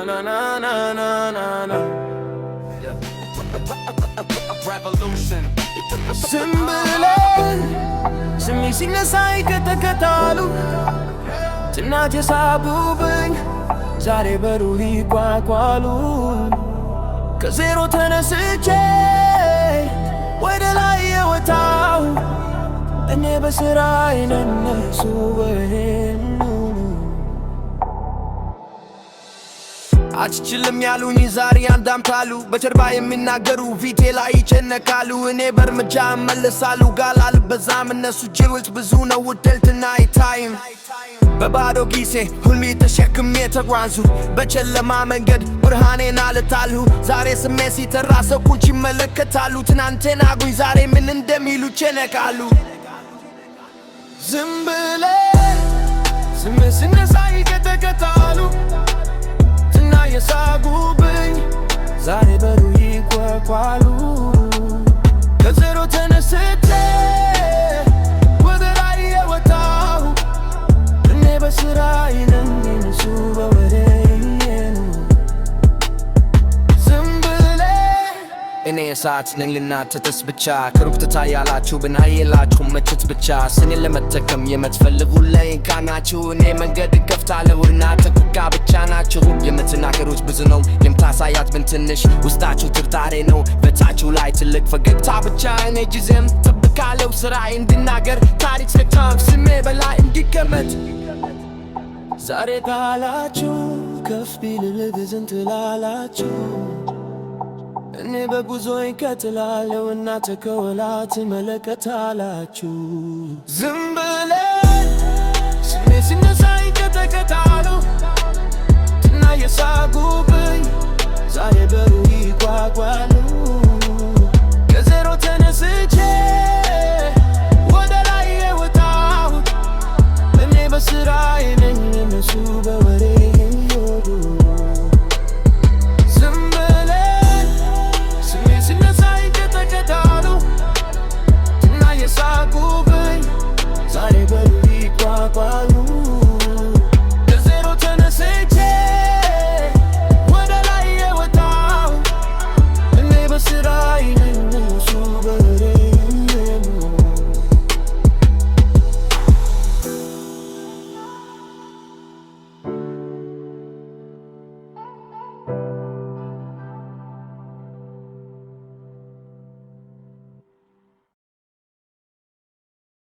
na na na na na na na. Revolution. Simbilan, sumising na sa'y katakatalo. Tonight sabubeng, zare baruli kwakwalo. Kazero tanasiche, wadalay awataw. Aneba siray na nasuwahin. አችችልም ያሉኝ ዛሬ አንዳምታሉ በጀርባ የሚናገሩ ፊቴ ላይ ይጨነቃሉ እኔ በእርምጃ እመለሳሉ ጋላል በዛም እነሱ ጅሎች ብዙ ነው ውድልትና አይታይም በባዶ ጊዜ ሁሌ ተሸክሜ ተጓዙ በጨለማ መንገድ ብርሃኔን አልታልሁ ዛሬ ስሜት ሲተራ ሰዎች ይመለከታሉ ትናንቴን አጉኝ ዛሬ ምን እንደሚሉ ጨነቃሉ ዝም ብለህ ስሜት ሲነሳ ይከተከታሉ የሳጉብኝ ዛሬ በሩ ይጓጓሉ ከዜሮ ተነስቼ ወደ ላይ የወጣሁ እኔ በስራዬ ነኝ እነሱ በወሬዬ ነው ዝም ብለህ እኔ እሳት ነኝ ልናተተስ ብቻ ከሩቅ ትታያላችሁ ብናየላችሁ መችት ብቻ ስኔን ለመጠቀም የምትፈልጉልኝ ካናችሁ እኔ መንገድ እከፍታለሁ እናንተ ኩካ ብቻ ናችሁ የምትናገሩት ብዙ ነው የምታሳያት ምን ትንሽ ውስጣችሁ ትርታሬ ነው በታችሁ ላይ ትልቅ ፈገግታ ብቻ እኔ ጊዜም ጠብቃለሁ ስራዬ እንድናገር ታሪክ ስከም ስሜ በላይ እንዲቀመጥ ዛሬ ካላችሁ ከፍ ቢልል ግዝን ትላላችሁ እኔ በጉዞዬ እቀጥላለሁ እናንተ ከኋላ ትመለከታላችሁ ዝም ብለን ስሜት ሲነሳ ይከተከታሉ ትና የሳጉብኝ ዛሬ በሩ ይጓጓሉ ከዜሮ ተነስቼ ወደ ላይ የወጣሁት እኔ በስራዬ ነኝ እነሱ በወሬ ይሄዱ ሳጉብኝ ዛሬ በሉ ይጓጓሉ